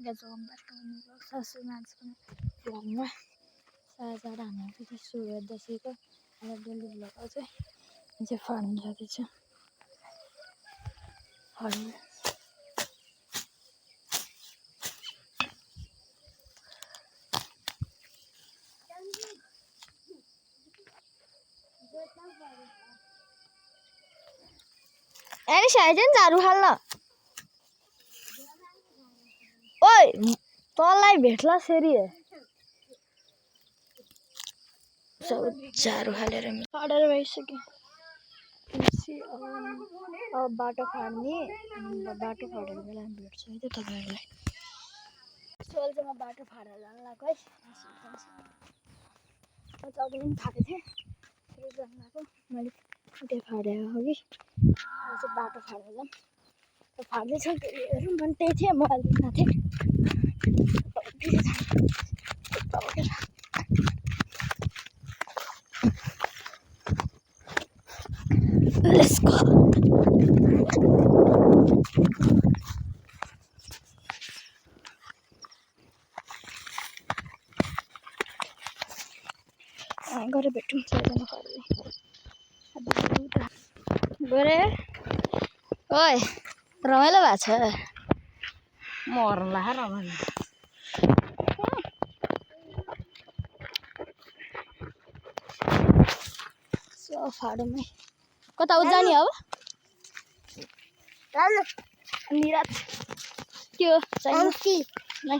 जाऊँ बाटो ससु मान्छे घरमा साझा हामीहरू चाहिँ सुगर दसैँको आज डेली ब्लग चाहिँ फार्म जाँदैछ फार्म अरे शायद झारू हाल्न ओइ तँलाई भेट्ला फेरि झारू हालेर फाडेर भइसक्यो अब बाटो फाड्ने बाटो फाडेर बेला भेट्छु है त तपाईँहरूलाई सोल चाहिँ म बाटो फाडेर जानु लाग्यो है अघि पनि फाटेको थिएँ फेरि जानु लाग्यो मैले उतै फाडेको हो कि चाहिँ बाटो फाडेर जाऊँ फाड्दैछ हेरौँ पनि त्यही थिएँ मोबाइल देख्न थिएँ Let's go. गरे भेटौँ सबैजना घरले गरे ओइ रमाइलो भएको छ मर्ला रमाइलो फाडौँ कता उ जाने अब निराज के हो चाहिने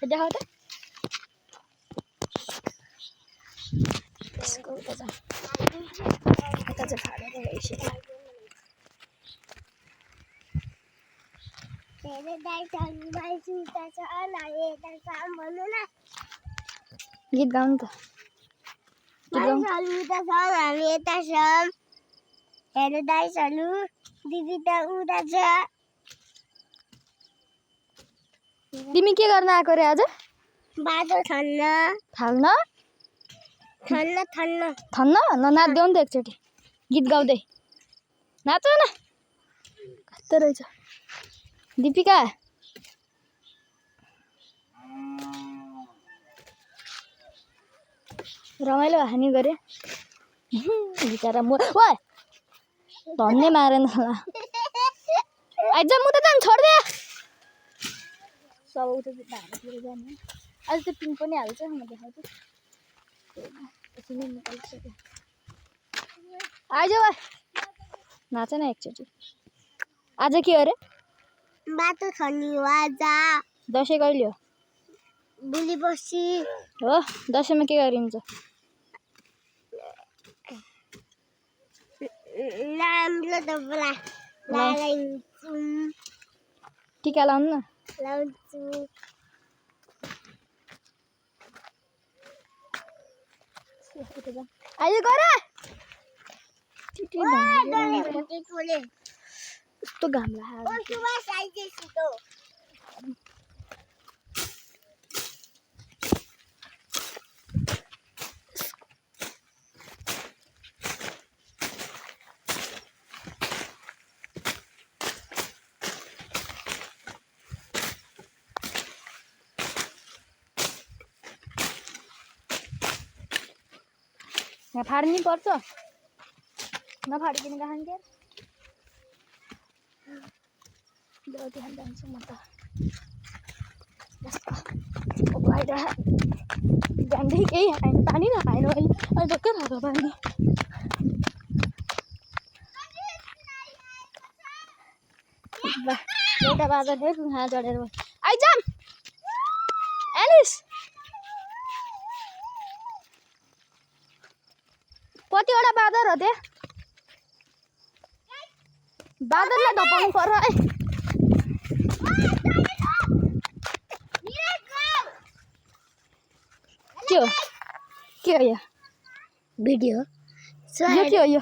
देखाऊ त यसको उता चाहिँ फाडेर गइसक्यो गीत गाउनु त हेलो दाइसहरु दिदी त उता छ तिमी के गर्न आएको रे आज बाटो थन्न थाल्न थन्न थन्न थन्न न नाच्देऊ नि त एकचोटि गीत गाउँदै नाच न कस्तो रहेछ दीपिका रमाइलो हानि गरे बिचारा म ओइ धन्ने मारेन होला आइज म त जान छोड दे सब उता भाडातिर जाने आज त पिङ पनि हाल्छ म देखाउँछु एकछिन निकालिसक्यो आइज भाइ नाच न एकचोटि आज के अरे बाटो थन्नी हो आज दसैँ कहिले हो भोलि पर्सि हो दसैँमा के गरिन्छ राम्रो त बोला लाइन्छु टिका लाउनु न लाउँछु आइज गर कस्तो घाम लाग्यो यहाँ फाड्नै पर्छ नफाडिकन कहाँ के त्यहाँ जान्छु म त बाहिर जाँदै केही हाएन पानी नखाएन अहिले अहिले ढक्कै भएको पानी एउटा बाजा फेरि यहाँ चढेर आइजाम एलिस कतिवटा बादर हो त्यहाँ बादरलाई धपाउनु पर्यो है के हो यो भिडियो यो के हो यो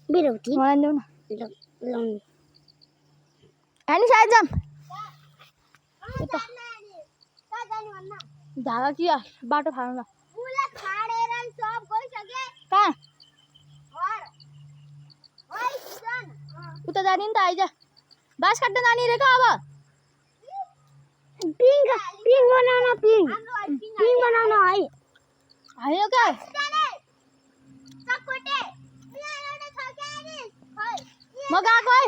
बिरौती मलाई देऊ न लाउनु हामी सायद जाम धागा कि बाटो फाड्नु न कहाँ उता जाने नि त आइज बाँस काट्न जाने रहेछ अब बनाउन पिङ बनाउन है आयो क्या म गएको है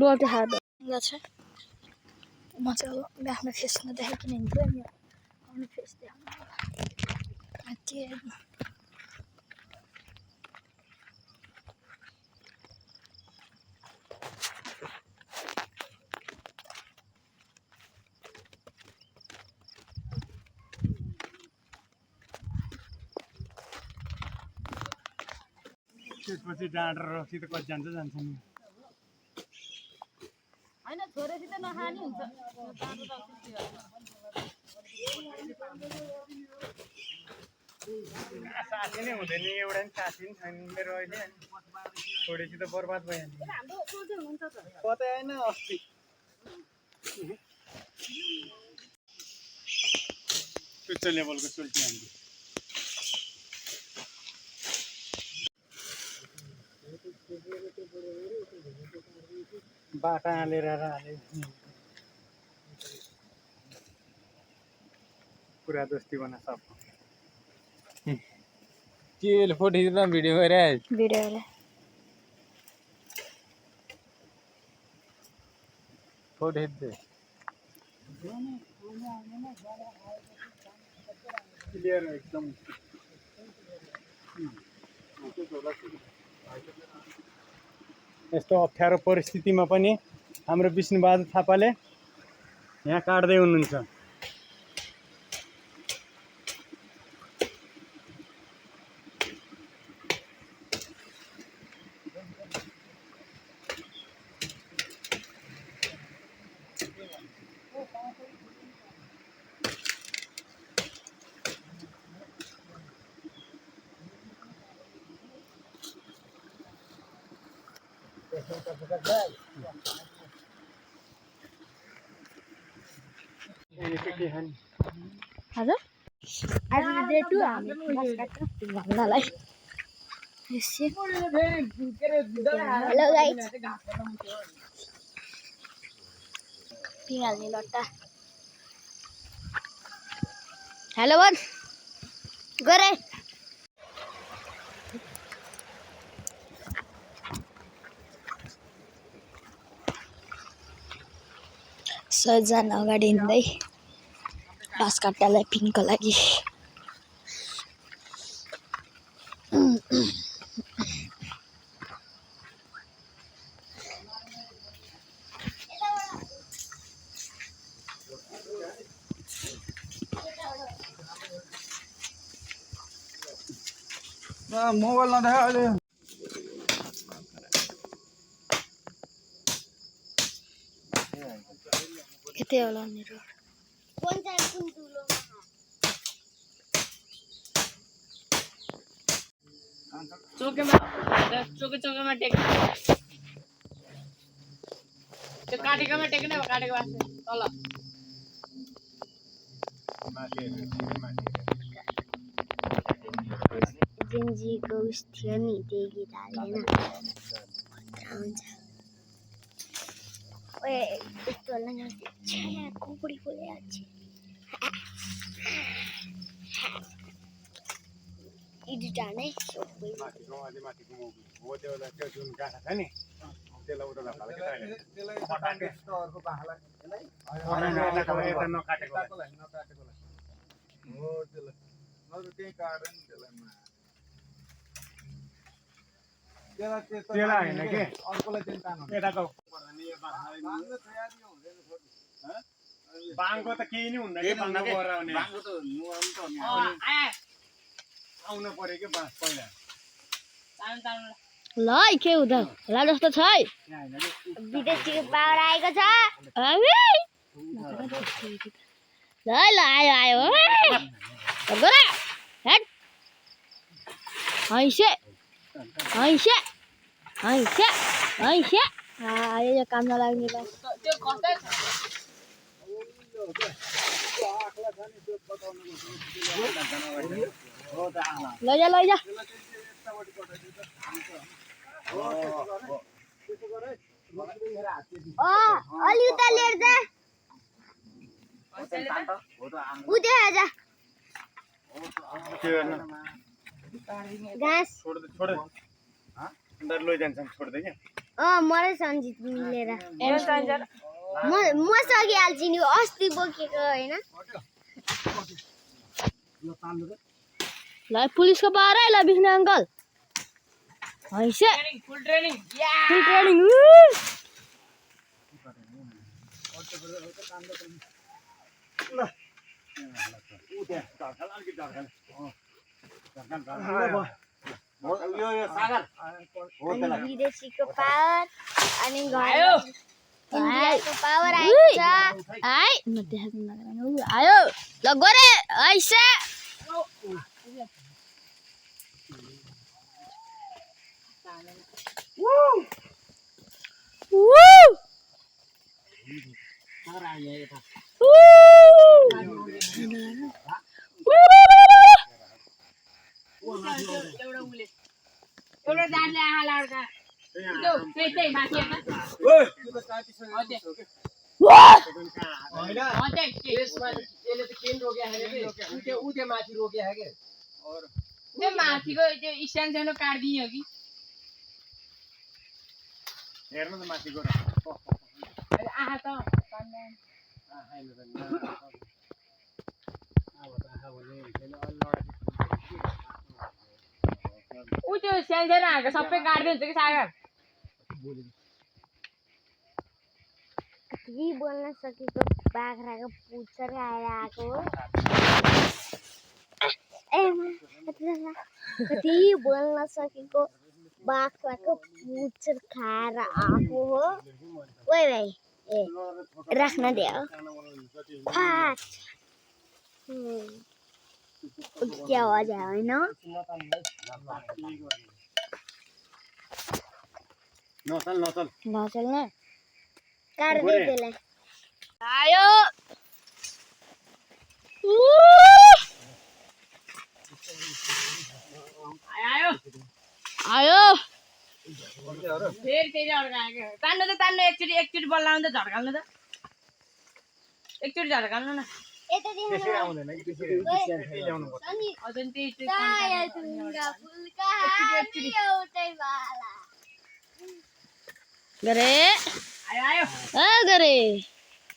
डोल्टे हार्ड আছে मजा हो मैं आफ्नो फेस नदेखाइकन हिँड्छु नि आफ्नो फेस देखाउनु त्यसपछि डाँड र रक्सी त कति जान्छ नि हैन छोरेसित नखानी हुन्छ साथी नै हुँदैन एउटा नि साथी नि छैन मेरो अहिले छोडेपछि त बर्बाद भइहाल्यो कतै होइन अस्ति उच्च लेभलको चुल्टी हान्थ्यो बाटा हालेर हाले पुरा दोस्ती बना सक्छ के फोटो खिच्दा भिडियो गरिरहेछ भिडियो ले फोटो खिच्दै क्लियर एकदम यस्तो अप्ठ्यारो परिस्थितिमा पनि हाम्रो विष्णुबहादुर थापाले यहाँ काट्दै हुनुहुन्छ हजुर आज डे 2 हामी बस काट्छ भन्नलाई हेलो गाइस पिङाल्ने लट्टा हेलो वन गरे सजना अगाडि हिँड्दै बास काट्टालाई पिङको लागि मोबाइल नदेखा अहिले यतै होला नि रोड चोकेमा टेक्ने त्यो काटेकोमा टेक्ने हो काटेको वास्ते तल जिन्जीको उस थियो नि त्यही गीत हालेन हुन्छ ओए यस्तो होला नि छ्या कोपडी पोलेछ एडिट हाने माथिको हो त्यो जुन गाछा छ नि त्यसलाई उता फल्के त्यसलाई पटाके अर्को बाखला त्यसलाई यता नकाटेको हो त्यसलाई नत्र त्यही काट्दैन त्यसलाई हैन के अर्कोलाई चाहिँ तान्नु यताको पर्दैन यो बाङको त केही नै हुँदैन के भन्दा के बाङको त नुहाउनु त आउन पर्यो के बाँस पहिला ल के हुँदा होला जस्तो छ है विदेशीको पावर आएको छ ल ल आयो आयो गोरा हेड हैसे हैसे हैसे हैसे आयो यो काम नलाग्ने बस त्यो कतै छ लैजा लैजा अलि उता लिएर जा उ देखा जा के गर्नु घाँस छोड उनीहरू लैजान्छन् छोड्दै क्या मरै सन्जित मिलेर म सकिहाल्छु नि अस्ति बोकेको होइन ल पुलिसको पावर है ल बिस्ने अङ्कल हैसे फुल ट्रेनिङ फुल ट्रेनिङ विदेशीको पावर अनि इन्डियाको पावर आइन्छ आइ म देखाउन आयो ल गरे हैसे एउटा जाडले आहा लाड्का त्यही माथि हेर्न माथिको त्यो स्ट्यान्ड सानो काट्दियो कि हेर्नु त माथि गएर आहा त ऊ त्यो सानो सानो हालेको सबै काट्दै हुन्छ कि सागर कति बोल्न सकेको बाख्राको पुच्छर आएर आएको हो कति बोल्न सकेको बाख्राको पुच्छर खाएर आएको हो ओइ भाइ ए राख्न दे हो क्या आवाज आयो होइन नचल नचल्न काट्दै त्यसलाई आयो आयो आयो फेरि फेरि अड्कायो तान्नु त तान्नु एकचोटि बल लाउनु त झड्काल्नु त एकचोटि झड्काल्नु न त्यसरी आउँदैन कि त्यसरी ल्याउनु पर्छ अझै त्यही गरे आयो आयो गरे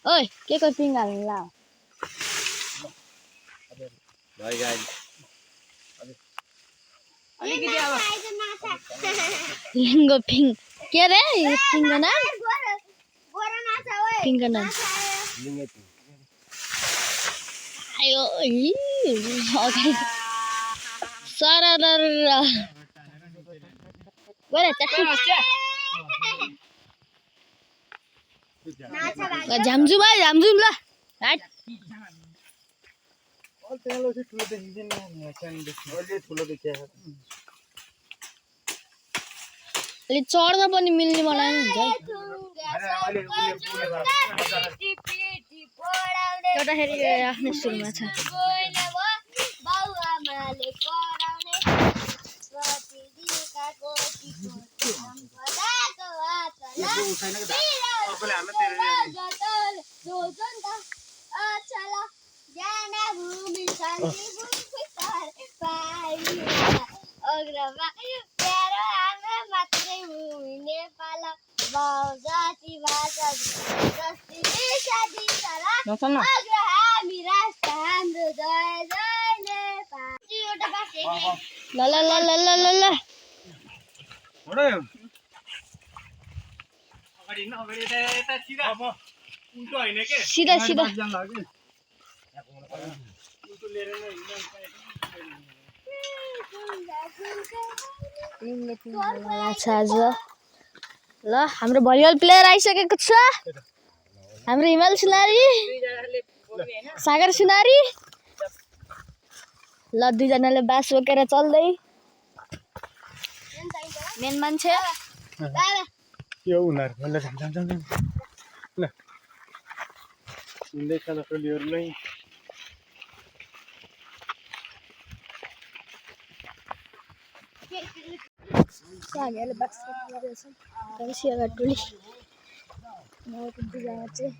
ओइ के को पिङ हाल्नु ल अलिकति अब लिङ्गो पिङ के रे यो पिङको नाम पिङको नाम आयो सरर गरे झामझुम है झामझुम ल हाट अलिक चढ्न पनि मिल्ने मलाई हुन्छ है एउटाखेरि आफ्नो सुरुमा छ ल ल ल ल ल ल ल सिधा सिधा ल हाम्रो भलिबल प्लेयर आइसकेको छ हाम्रो हिमाल सुनारी सागर सुनारी ल दुईजनाले बास बोकेर चल्दै मेन मान्छे यो उनीहरू ल ल हिँड्दै खान टोलीहरू नै हामीहरूले बास बोकेर टोली कुन जग्गा चाहिँ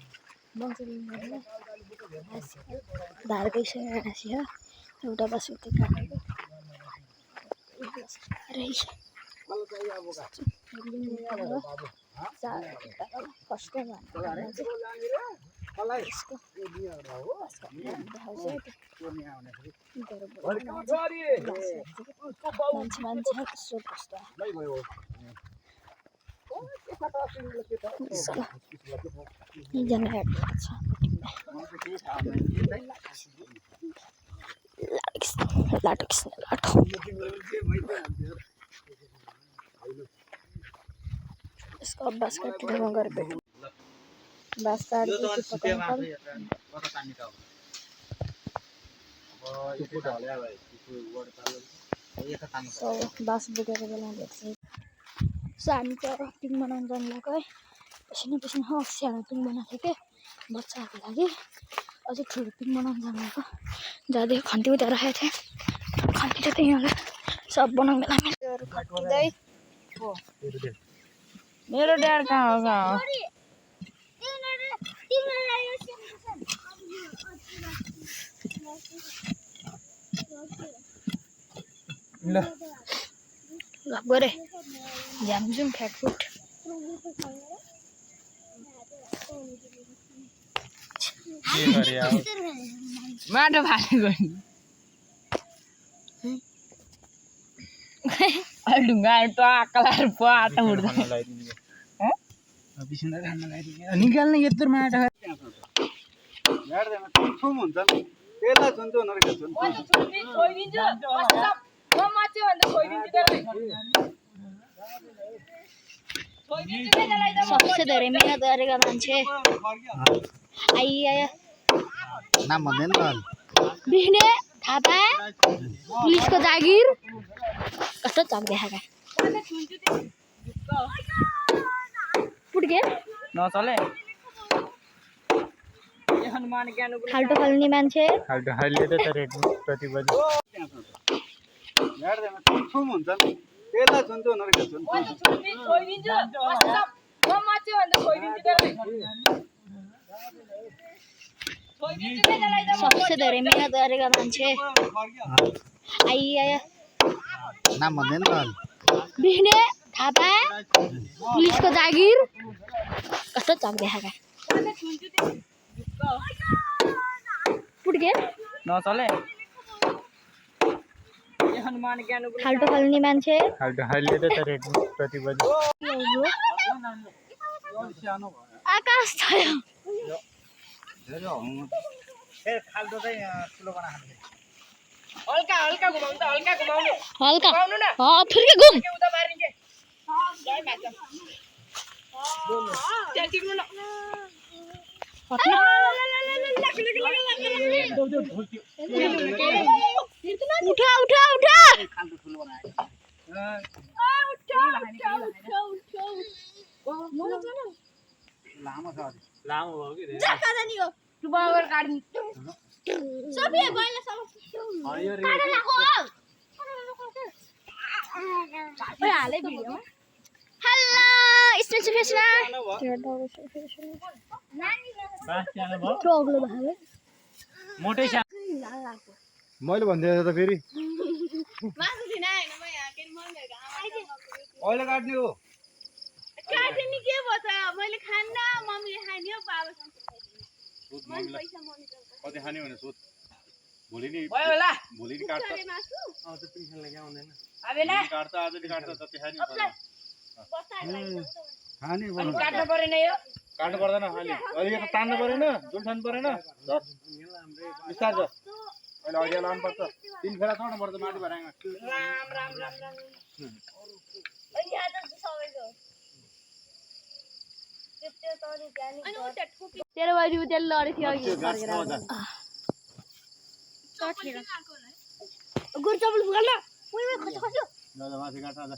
बङ्सुली धारकै हाँसी हो एउटा बस उतै काटेको फर्स्ट मान्छे कस्तो कस्तो एकजना हेर्नु छ लाटो किस्ने लाटो यसको अभ्यास काटिँदैमा गएर भेटौँ बास काट्दै बास बोकेर बेला भेट्छ सो हामी चाहिँ पिङ बनाउनु जानु लगाएको है पसिना पसिना सानो पिङ बनाएको थियो कि बच्चाहरूको लागि अझै ठुलो पिङ बनाउनु जानु लगाएको जाँदै खन्ती उता राखेको थिएँ खन्ती त यहाँलाई सब बनाउनु बेला खन्टिँदै मेरो ड्याड कहाँ हो ल गरे झ्यामझुम फ्याटफुट माटो फालेको ढुङ्गा टक्कलाएर पाटा उड्छ निकाल्ने यत्रो माटो हुन्छ त्यसलाई सुन्छु सबसे धेरै मेहनत गरेका मान्छे आइया नाम भन्दैन त बिह्ने थापा पुलिसको जागिर कस्तो चक देखाएका पुट्के नचले खाल्टो फाल्ने मान्छे खाल्टो खाल्ले त रेट प्रति बजी हुन्छ त्यसलाई सुन्छु सबसे धेरै मेहनत गरेका मान्छे आइया नाम भन्दैन त बिह्ने थापा पुलिसको जागिर कस्तो चक देखाएका पुट्के नचले खाल्टो फाल्ने मान्छे खाल्टो खाल्ले त रेट प्रति बजी आकाश थियो खाल्टो चाहिँ ठुलो बनाएको हल्का हल्का घुमाउनु त हल्का घुमाउनु हल्का घुमाउनु न थुर्के घुम उता मारिन्छ जय माता त्यहाँ टिप्नु न उठा उठा उठा खाल्टो ठुलो बनाएको लामो छ लामो भयो कि टुबागर काट्नु मोटै मैले भनिदिएँ त फेरि अहिले काट्ने हो काट्ने के भयो त मैले खान्न मम्मीले खाने हो बाबासँग कति खाने भने सोध भोलि नि भयो होला भोलि नि काट्छ मासु आबेला काट्छ आज नि काट्छ जति खाने खाने काट्नु परेन यो काट्नु पर्दैन खाने अहिले त तान्नु परेन जुन खानु परेन बिस्तार छ अहिले अघि लानु पर्छ 3 फेरा चढ्नु पर्छ माथि भराङमा राम राम राम राम अनि यहाँ त सबैको त्यो तरी जाने अनि उता ठोकी तेरो बाजी उतेल लरे थियो अघि गुर चपल फुकाल न ओइ खस खस माथि काट्छ आज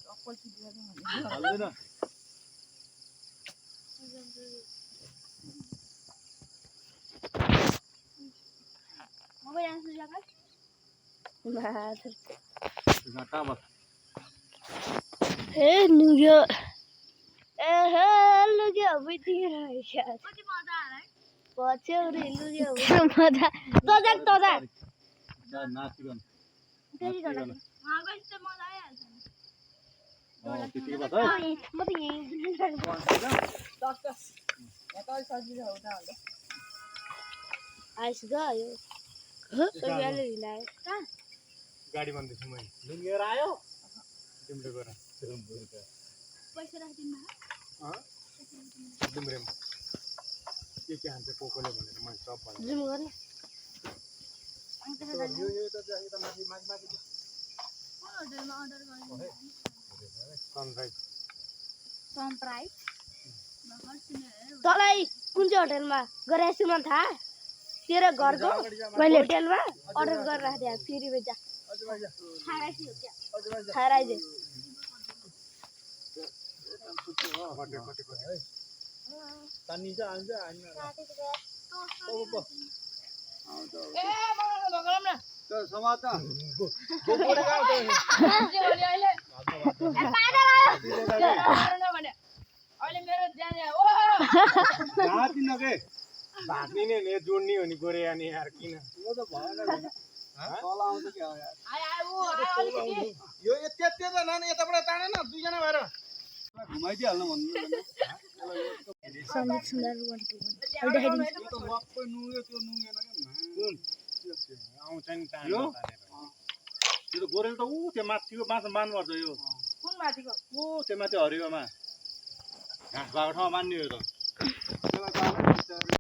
चल्दैन मबै आन्छु जगा घाटा बस ए नुग्यो एहे लुग्यो बितिरहेछ पछ्यौरी लुग्यो मजा तजा नाचिकन फेरि गर्न त्यतिकै बात म त यही आइस गयो सोबियाले हिलायो गाडी भन्दैछु मैले लिएर आयो तिम्रो गएर पैसा राख्दिनु तिम्रो के हान्छ कोकोले भनेर मैले सब भने जुम गर्ने सनराइज तँलाई कुन चाहिँ होटलमा गएर सुन थाहा तेरो घरको मैले होटलमा अर्डर गरेर राख्दै फेरि बेचा खाएर आइज भाग्ने जोड्ने हो नि गोरे अनि यार किन यो त्यति त नानी यताबाट ताने न दुईजना भएर घुमाइदिइहाल्नु भन्नु सन्जित सुन्दर 1 2 आउँछ नि तान्यो त्यो त गोरेल त ऊ त्यो माथिको माछा मान्नुपर्छ यो कुन माथिको ऊ त्यो माथि हरियोमा घाँस भएको ठाउँमा मान्ने हो त